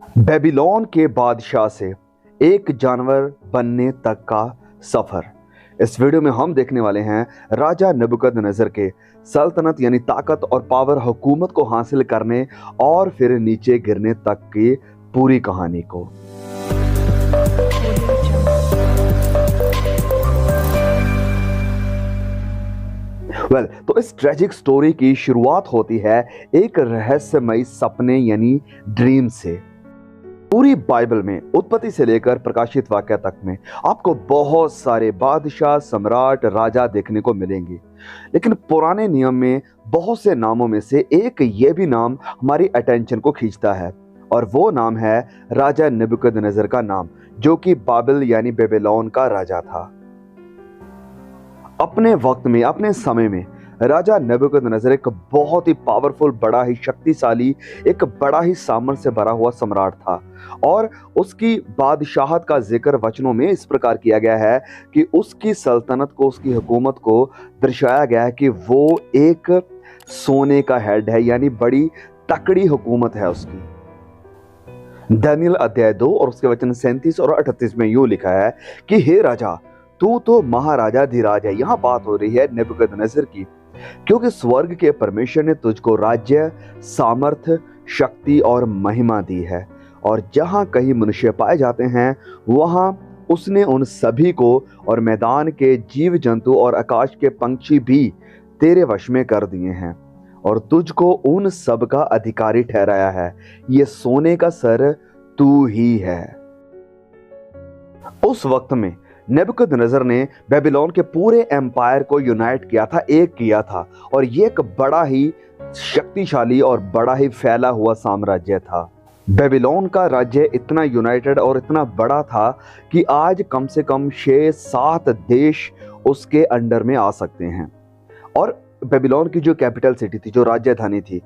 Babylon के बादशाह से एक जानवर बनने तक का सफर। इस वीडियो में हम देखने वाले हैं राजा नबूकदनेस्सर के सल्तनत यानी ताकत और पावर हुकूमत को हासिल करने और फिर नीचे गिरने तक की पूरी कहानी को। तो इस ट्रेजिक स्टोरी की शुरुआत होती है एक रहस्यमयी सपने यानी ड्रीम से। पूरी बाइबल में उत्पत्ति से लेकर प्रकाशित वाक्य तक में आपको बहुत सारे बादशाह, सम्राट, राजा देखने को मिलेंगे, लेकिन पुराने नियम में बहुत से नामों में से एक ये भी नाम हमारी अटेंशन को खींचता है, और वो नाम है राजा नबूकदनेस्सर का नाम, जो कि बाबिल यानी बेबीलोन का राजा था। अपने वक्त में, अपने समय में राजा नबूकदनेस्सर एक बहुत ही पावरफुल, बड़ा ही शक्तिशाली, एक बड़ा ही सामर्थ्य से भरा हुआ सम्राट था। और उसकी बादशाहत का जिक्र वचनों में इस प्रकार किया गया है कि उसकी सल्तनत को, उसकी हुकूमत को दर्शाया गया है कि वो एक सोने का हेड है, यानी बड़ी तकड़ी हुकूमत है उसकी। दानियल अध्याय 2 और उसके वचन 37 और 38 में यूं लिखा है कि हे राजा, तू तो महाराजा धीराज है। यहाँ बात हो रही है नबूकदनेस्सर की, क्योंकि स्वर्ग के परमेश्वर ने तुझको राज्य, सामर्थ, शक्ति और महिमा दी है, और जहां कहीं मनुष्य पाए जाते हैं वहां उसने उन सभी को, और मैदान के जीव जंतु और आकाश के पंछी भी तेरे वश में कर दिए हैं, और तुझको उन सब का अधिकारी ठहराया है। ये सोने का सर तू ही है। उस वक्त में नबूकदनेस्सर ने बेबीलोन के पूरे एम्पायर को यूनाइट किया था, एक किया था, और ये एक बड़ा ही शक्तिशाली और बड़ा ही फैला हुआ साम्राज्य था। बेबीलोन का राज्य इतना यूनाइटेड और इतना बड़ा था कि आज कम से कम 6-7 देश उसके अंडर में आ सकते हैं। और बेबीलोन की जो कैपिटल सिटी थी, जो राजधानी थी,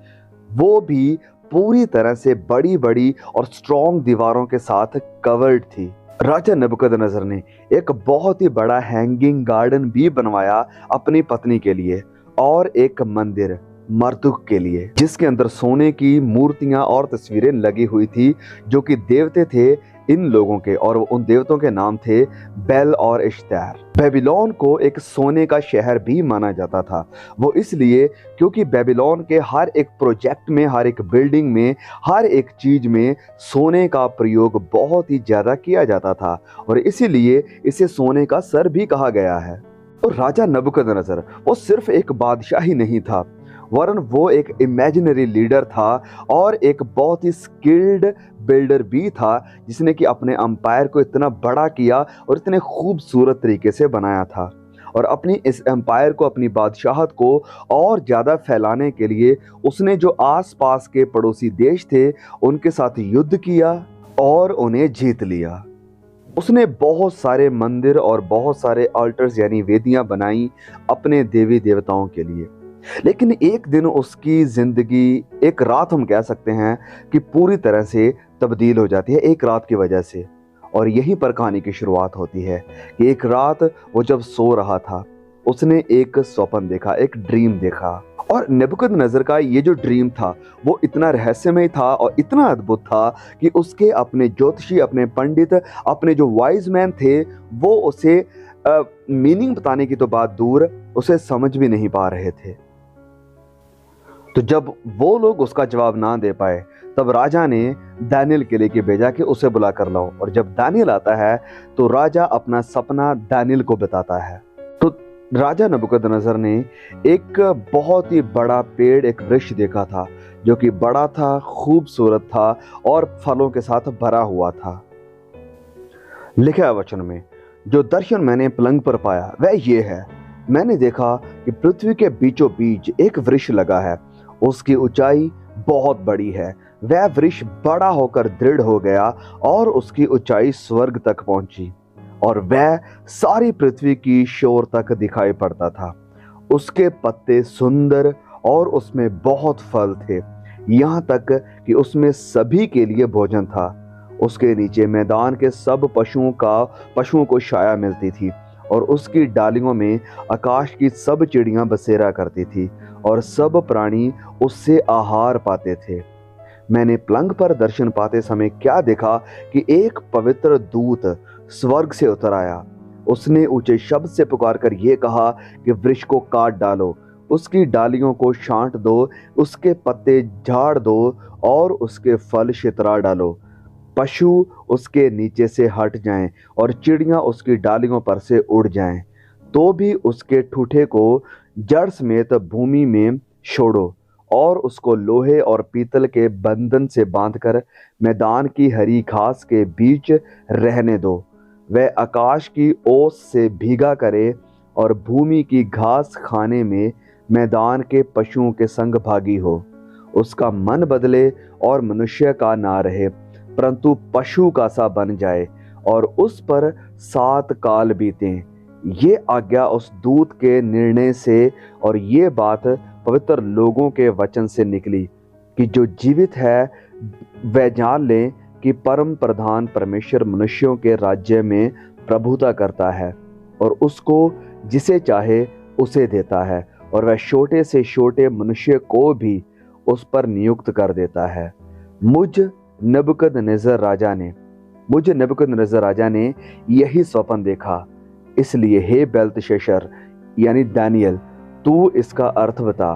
वो भी पूरी तरह से बड़ी बड़ी और स्ट्रॉन्ग दीवारों के साथ कवर्ड थी। राजा नबूकदनेस्सर ने एक बहुत ही बड़ा हैंगिंग गार्डन भी बनवाया अपनी पत्नी के लिए, और एक मंदिर मर्दुक के लिए, जिसके अंदर सोने की मूर्तियां और तस्वीरें लगी हुई थी, जो कि देवते थे इन लोगों के, और उन देवतों के नाम थे बेल और इश्तार। बेबीलोन को एक सोने का शहर भी माना जाता था। वो इसलिए क्योंकि बेबीलोन के हर एक प्रोजेक्ट में, हर एक बिल्डिंग में, हर एक चीज में सोने का प्रयोग बहुत ही ज्यादा किया जाता था, और इसीलिए इसे सोने का सर भी कहा गया है। और राजा नबूकदनेस्सर वो सिर्फ एक बादशाह ही नहीं था, वरन वो एक इमेजिनरी लीडर था और एक बहुत ही स्किल्ड बिल्डर भी था, जिसने कि अपने एम्पायर को इतना बड़ा किया और इतने खूबसूरत तरीके से बनाया था। और अपनी इस एम्पायर को, अपनी बादशाहत को और ज़्यादा फैलाने के लिए उसने जो आसपास के पड़ोसी देश थे उनके साथ युद्ध किया और उन्हें जीत लिया। उसने बहुत सारे मंदिर और बहुत सारे अल्टर्स यानी वेदियां बनाई अपने देवी देवताओं के लिए। लेकिन एक दिन उसकी जिंदगी, एक रात हम कह सकते हैं कि पूरी तरह से तब्दील हो जाती है, एक रात की वजह से। और यहीं पर कहानी की शुरुआत होती है कि एक रात वो जब सो रहा था, उसने एक स्वप्न देखा, एक ड्रीम देखा। और नबूकदनेस्सर का ये जो ड्रीम था वो इतना रहस्यमय था और इतना अद्भुत था कि उसके अपने ज्योतिषी, अपने पंडित, अपने जो वाइज मैन थे, वो उसे मीनिंग बताने की तो बात दूर, उसे समझ भी नहीं पा रहे थे। तो जब वो लोग उसका जवाब ना दे पाए, तब राजा ने दानियल के लेके भेजा कि उसे बुला कर लाओ। और जब दानियल आता है तो राजा अपना सपना दानियल को बताता है। तो राजा नबूकदनेस्सर ने एक बहुत ही बड़ा पेड़, एक वृक्ष देखा था, जो कि बड़ा था, खूबसूरत था और फलों के साथ भरा हुआ था। लिखा है वचन में, जो दर्शन मैंने पलंग पर पाया वह ये है, मैंने देखा कि पृथ्वी के बीचों बीच एक वृक्ष लगा है, उसकी ऊंचाई बहुत बड़ी है। वह वृक्ष बड़ा होकर दृढ़ हो गया और उसकी ऊंचाई स्वर्ग तक पहुंची, और वह सारी पृथ्वी की शोर तक दिखाई पड़ता था। उसके पत्ते सुंदर और उसमें बहुत फल थे, यहाँ तक कि उसमें सभी के लिए भोजन था। उसके नीचे मैदान के सब पशुओं को छाया मिलती थी, और उसकी डालियों में आकाश की सब चिड़ियां बसेरा करती थी, और सब प्राणी उससे आहार पाते थे। मैंने पलंग पर दर्शन पाते समय क्या देखा कि एक पवित्र दूत स्वर्ग से उतर आया। उसने ऊंचे शब्द से पुकार कर यह कहा कि वृक्ष को काट डालो, उसकी डालियों को छांट दो, उसके पत्ते झाड़ दो और उसके फल छितरा डालो। पशु उसके नीचे से हट जाएं और चिड़ियां उसकी डालियों पर से उड़ जाएं, तो भी उसके ठूठे को जड़ समेत भूमि में छोड़ो और उसको लोहे और पीतल के बंधन से बांधकर मैदान की हरी घास के बीच रहने दो। वह आकाश की ओस से भीगा करे और भूमि की घास खाने में मैदान के पशुओं के संग भागी हो। उसका मन बदले और मनुष्य का ना रहे, परंतु पशु का सा बन जाए और उस पर 7 काल बीतें। ये आज्ञा उस दूत के निर्णय से और ये बात पवित्र लोगों के वचन से निकली कि जो जीवित है वह जान ले कि परम प्रधान परमेश्वर मनुष्यों के राज्य में प्रभुता करता है और उसको जिसे चाहे उसे देता है, और वह छोटे से छोटे मनुष्य को भी उस पर नियुक्त कर देता है। मुझ नबूकदनेस्सर राजा ने यही स्वप्न देखा। इसलिए हे बेल्तशस्सर यानी दानियल, तू इसका अर्थ बता,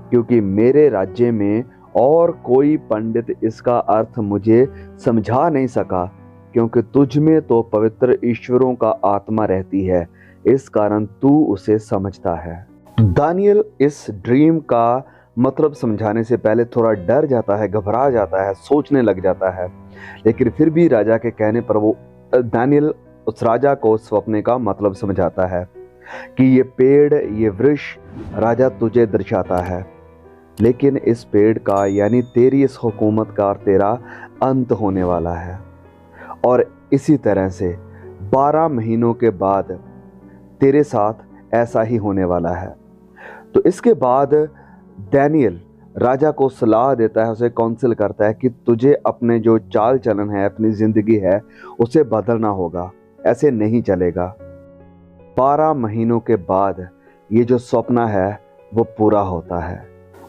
क्योंकि मेरे राज्य में और कोई पंडित इसका अर्थ मुझे समझा नहीं सका, क्योंकि तुझ में तो पवित्र ईश्वरों का आत्मा रहती है, इस कारण तू उसे समझता है। दानियल इस ड्रीम का मतलब समझाने से पहले थोड़ा डर जाता है, घबरा जाता है, सोचने लग जाता है, लेकिन फिर भी राजा के कहने पर वो दानियल उस राजा को स्वप्न का मतलब समझाता है कि ये पेड़, ये वृक्ष राजा तुझे दर्शाता है, लेकिन इस पेड़ का यानी तेरी इस हुकूमत का और तेरा अंत होने वाला है, और इसी तरह से 12 महीनों के बाद तेरे साथ ऐसा ही होने वाला है। तो इसके बाद दानियल राजा को सलाह देता है, उसे काउंसिल करता है कि तुझे अपने जो चाल चलन है, अपनी जिंदगी है, उसे बदलना होगा, ऐसे नहीं चलेगा। 12 महीनों के बाद ये जो सपना है वो पूरा होता है।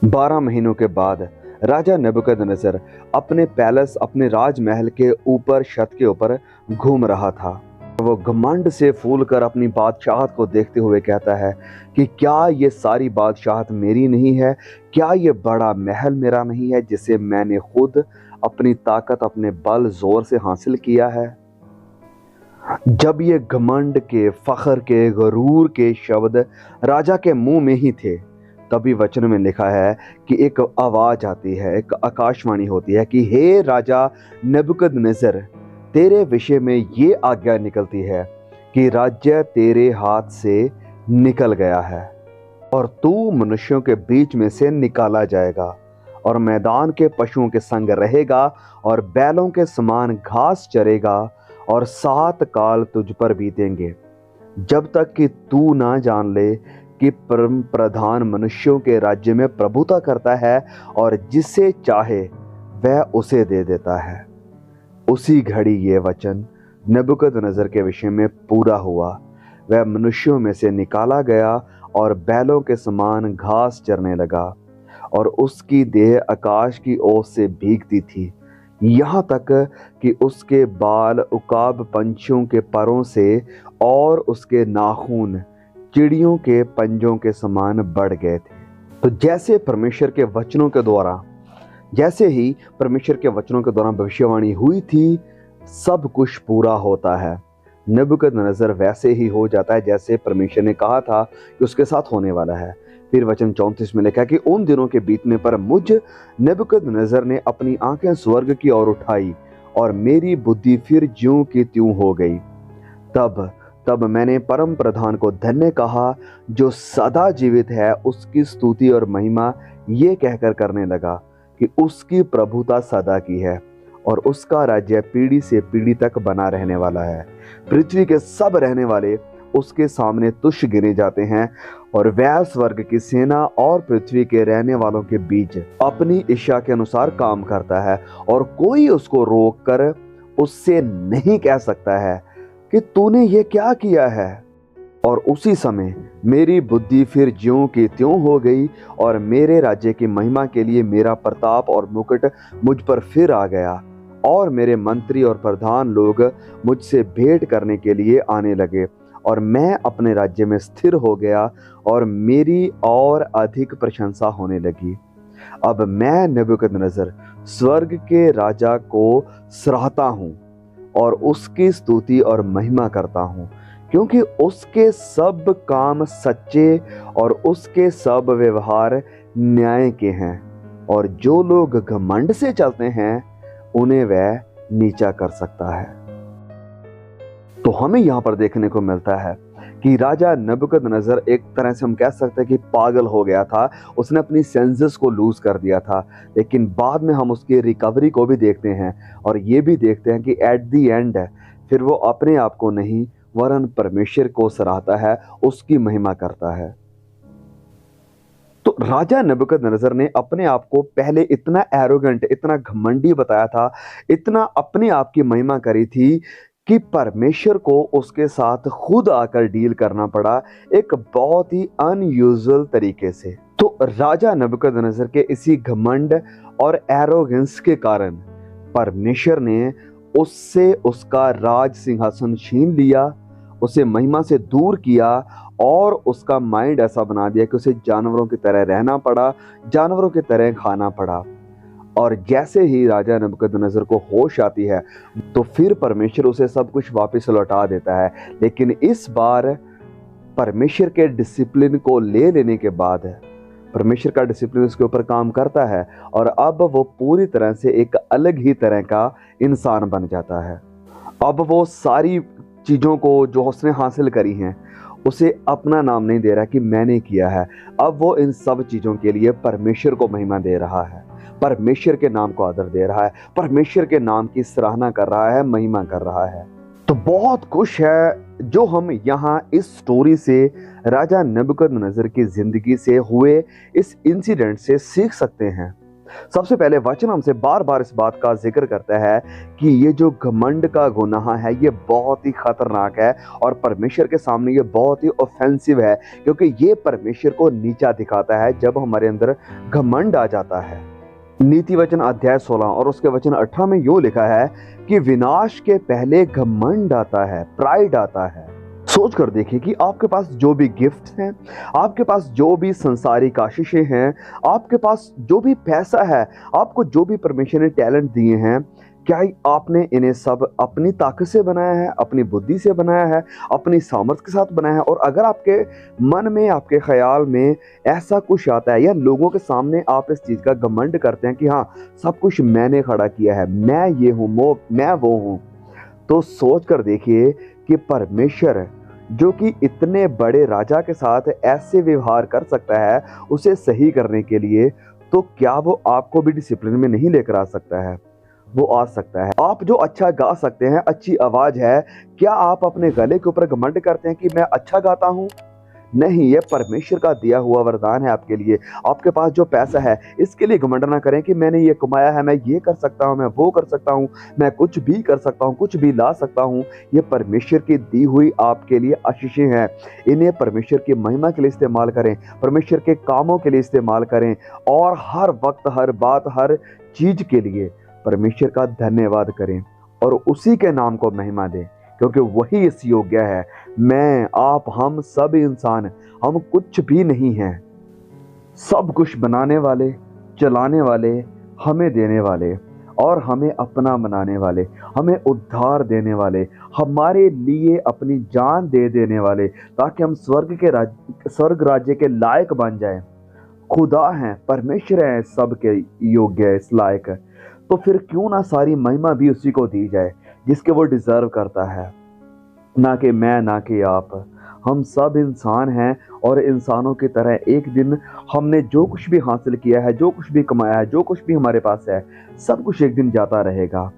12 महीनों के बाद राजा नबूकदनेस्सर अपने पैलेस, अपने राजमहल के ऊपर छत के ऊपर घूम रहा था। वो घमंड से फूल कर अपनी बादशाहत को देखते हुए कहता है कि क्या ये सारी बादशाहत मेरी नहीं है? क्या ये बड़ा महल मेरा नहीं है, जिसे मैंने खुद अपनी ताकत, अपने बल जोर से हासिल किया है? जब ये घमंड के, फख्र के, गरूर के शब्द राजा के मुंह में ही थे, तभी वचन में लिखा है कि एक आवाज आती है, एक आकाशवाणी होती है कि हे राजा नबूकदनेस्सर, तेरे विषय में ये आज्ञा निकलती है कि राज्य तेरे हाथ से निकल गया है और तू मनुष्यों के बीच में से निकाला जाएगा और मैदान के पशुओं के संग रहेगा और बैलों के समान घास चरेगा, और 7 काल तुझ पर बीतेंगे, जब तक कि तू ना जान ले कि परम प्रधान मनुष्यों के राज्य में प्रभुता करता है और जिसे चाहे वह उसे दे देता है। उसी घड़ी ये वचन नबूकदनेस्सर के विषय में पूरा हुआ। वह मनुष्यों में से निकाला गया और बैलों के समान घास चरने लगा, और उसकी देह आकाश की ओस से भीगती थी, यहाँ तक कि उसके बाल उकाब पंछियों के परों से और उसके नाखून चिड़ियों के पंजों के समान बढ़ गए थे। तो जैसे ही परमेश्वर के वचनों के द्वारा भविष्यवाणी हुई थी, सब कुछ पूरा होता है। नबूकदनेस्सर वैसे ही हो जाता है जैसे परमेश्वर ने कहा था कि उसके साथ होने वाला है। फिर वचन 34 में लिखा कि उन दिनों के बीतने पर मुझ नबूकदनेस्सर ने अपनी आंखें स्वर्ग की ओर उठाई और मेरी बुद्धि फिर ज्यों की त्यों हो गई। तब मैंने परम प्रधान को धन्य कहा जो सदा जीवित है, उसकी स्तुति और महिमा ये कहकर करने लगा कि उसकी प्रभुता सदा की है और उसका राज्य पीढ़ी से पीढ़ी तक बना रहने वाला है। पृथ्वी के सब रहने वाले उसके सामने तुच्छ गिने जाते हैं, और वह स्वर्ग की सेना और पृथ्वी के रहने वालों के बीच अपनी इच्छा के अनुसार काम करता है, और कोई उसको रोक कर उससे नहीं कह सकता है कि तूने ये क्या किया है। और उसी समय मेरी बुद्धि फिर ज्यों की त्यों हो गई और मेरे राज्य की महिमा के लिए मेरा प्रताप और मुकुट मुझ पर फिर आ गया। और मेरे मंत्री और प्रधान लोग मुझसे भेंट करने के लिए आने लगे और मैं अपने राज्य में स्थिर हो गया और मेरी और अधिक प्रशंसा होने लगी। अब मैं नबूकदनेस्सर स्वर्ग के राजा को सराहता हूँ और उसकी स्तुति और महिमा करता हूँ, क्योंकि उसके सब काम सच्चे और उसके सब व्यवहार न्याय के हैं, और जो लोग घमंड से चलते हैं उन्हें वह नीचा कर सकता है। तो हमें यहाँ पर देखने को मिलता है कि राजा नबूकदनेस्सर एक तरह से हम कह सकते हैं कि पागल हो गया था। उसने अपनी सेंसेस को लूज कर दिया था, लेकिन बाद में हम उसकी रिकवरी को भी देखते हैं और ये भी देखते हैं कि एट द एंड फिर वो अपने आप को नहीं वरन परमेश्वर को सराहता है, उसकी महिमा करता है। तो राजा नबूकदनेस्सर ने अपने आप को पहले इतना एरोगेंट, इतना घमंडी बताया था, इतना अपने आप की महिमा करी थी कि परमेश्वर को उसके साथ खुद आकर डील करना पड़ा एक बहुत ही अनयूजुअल तरीके से। तो राजा नबूकदनेस्सर के इसी घमंड और एरोगेंस के कारण परमेश्वर ने उससे उसका राज सिंहासन छीन लिया, उसे महिमा से दूर किया और उसका माइंड ऐसा बना दिया कि उसे जानवरों की तरह रहना पड़ा, जानवरों की तरह खाना पड़ा। और जैसे ही राजा नबूकदनेस्सर को होश आती है तो फिर परमेश्वर उसे सब कुछ वापस लौटा देता है। लेकिन इस बार परमेश्वर के डिसिप्लिन को ले लेने के बाद परमेश्वर का डिसिप्लिन उसके ऊपर काम करता है और अब वो पूरी तरह से एक अलग ही तरह का इंसान बन जाता है। अब वो सारी चीज़ों को जो उसने हासिल करी हैं उसे अपना नाम नहीं दे रहा कि मैंने किया है, अब वो इन सब चीज़ों के लिए परमेश्वर को महिमा दे रहा है, परमेश्वर के नाम को आदर दे रहा है, परमेश्वर के नाम की सराहना कर रहा है, महिमा कर रहा है। तो बहुत कुछ है जो हम यहाँ इस स्टोरी से, राजा नबूकदनेस्सर की जिंदगी से हुए इस इंसिडेंट से सीख सकते हैं। सबसे पहले वचन हमसे बार बार इस बात का जिक्र करता है कि ये जो घमंड का गुनाह है ये बहुत ही खतरनाक है और परमेश्वर के सामने ये बहुत ही ऑफेंसिव है, क्योंकि ये परमेश्वर को नीचा दिखाता है जब हमारे अंदर घमंड आ जाता है। नीति वचन अध्याय 16 और उसके वचन 18 में यूं लिखा है कि विनाश के पहले घमंड आता है, प्राइड आता है। सोच कर देखिए कि आपके पास जो भी गिफ्ट्स हैं, आपके पास जो भी संसारिक आशीषें हैं, आपके पास जो भी पैसा है, आपको जो भी परमेश्वर ने टैलेंट दिए हैं, क्या आपने इन्हें सब अपनी ताकत से बनाया है, अपनी बुद्धि से बनाया है, अपनी सामर्थ्य के साथ बनाया है? और अगर आपके मन में, आपके ख्याल में ऐसा कुछ आता है या लोगों के सामने आप इस चीज़ का घमंड करते हैं कि हाँ सब कुछ मैंने खड़ा किया है, मैं ये हूँ, मैं वो हूँ, तो सोच कर देखिए कि परमेश्वर जो कि इतने बड़े राजा के साथ ऐसे व्यवहार कर सकता है उसे सही करने के लिए, तो क्या वो आपको भी डिसिप्लिन में नहीं लेकर आ सकता है? वो आ सकता है। आप जो अच्छा गा सकते हैं, अच्छी आवाज है, क्या आप अपने गले के ऊपर घमंड करते हैं कि मैं अच्छा गाता हूँ? नहीं, ये परमेश्वर का दिया हुआ वरदान है आपके लिए। आपके पास जो पैसा है इसके लिए घमंड ना करें कि मैंने ये कमाया है, मैं ये कर सकता हूँ, मैं वो कर सकता हूँ, मैं कुछ भी कर सकता हूँ, कुछ भी ला सकता हूँ। ये परमेश्वर की दी हुई आपके लिए आशीषें हैं, इन्हें परमेश्वर की महिमा के लिए इस्तेमाल करें, परमेश्वर के कामों के लिए इस्तेमाल करें और हर वक्त, हर बात, हर चीज के लिए परमेश्वर का धन्यवाद करें और उसी के नाम को महिमा दें, क्योंकि वही इस योग्य है। मैं, आप, हम सब इंसान, हम कुछ भी नहीं हैं। सब कुछ बनाने वाले, चलाने वाले, हमें देने वाले और हमें अपना बनाने वाले, हमें उद्धार देने वाले, हमारे लिए अपनी जान दे देने वाले ताकि हम स्वर्ग राज्य के लायक बन जाएं, खुदा हैं, परमेश्वर हैं, सबके योग्य है, इस लायक है। तो फिर क्यों ना सारी महिमा भी उसी को दी जाए जिसके वो डिजर्व करता है, ना कि मैं, ना कि आप। हम सब इंसान हैं और इंसानों की तरह एक दिन हमने जो कुछ भी हासिल किया है, जो कुछ भी कमाया है, जो कुछ भी हमारे पास है, सब कुछ एक दिन जाता रहेगा।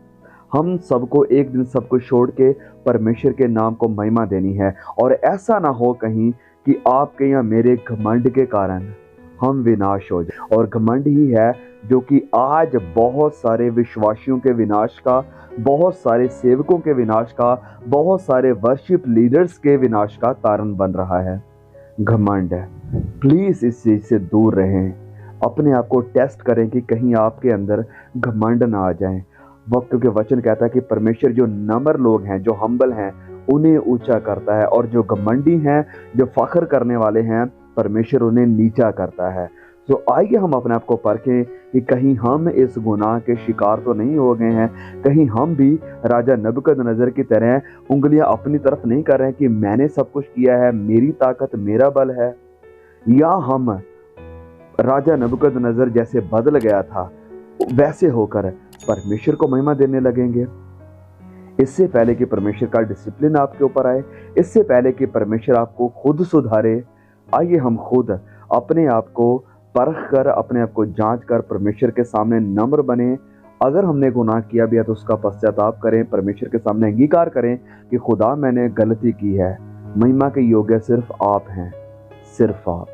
हम सबको एक दिन सब कुछ छोड़ के परमेश्वर के नाम को महिमा देनी है। और ऐसा ना हो कहीं कि आपके या मेरे घमंड के कारण हम विनाश हो जाए। और घमंड ही है जो कि आज बहुत सारे विश्वासियों के विनाश का, बहुत सारे सेवकों के विनाश का, बहुत सारे वर्शिप लीडर्स के विनाश का कारण बन रहा है। घमंड है। प्लीज इस चीज से दूर रहें। अपने आप को टेस्ट करें कि कहीं आपके अंदर घमंड ना आ जाए। वक्त, क्योंकि वचन कहता है कि परमेश्वर जो नम्र लोग हैं, जो हम्बल हैं, उन्हें ऊंचा करता है, और जो घमंडी हैं, जो फख्र करने वाले हैं, परमेश्वर उन्हें नीचा करता है। तो आइए हम अपने आप को परखें कि कहीं हम इस गुनाह के शिकार तो नहीं हो गए हैं, कहीं हम भी राजा नबूकदनेस्सर की तरह उंगलियां अपनी तरफ नहीं कर रहे हैं कि मैंने सब कुछ किया है, मेरी ताकत, मेरा बल है, या हम राजा नबूकदनेस्सर जैसे बदल गया था वैसे होकर परमेश्वर को महिमा देने लगेंगे। इससे पहले कि परमेश्वर का डिसिप्लिन आपके ऊपर आए, इससे पहले कि परमेश्वर आपको खुद सुधारे, आइए हम खुद अपने आप को परख कर, अपने आप को जांच कर परमेश्वर के सामने नम्र बने। अगर हमने गुनाह किया भी है तो उसका पश्चाताप करें, परमेश्वर के सामने अंगीकार करें कि खुदा मैंने गलती की है। महिमा के योग्य सिर्फ आप हैं, सिर्फ आप।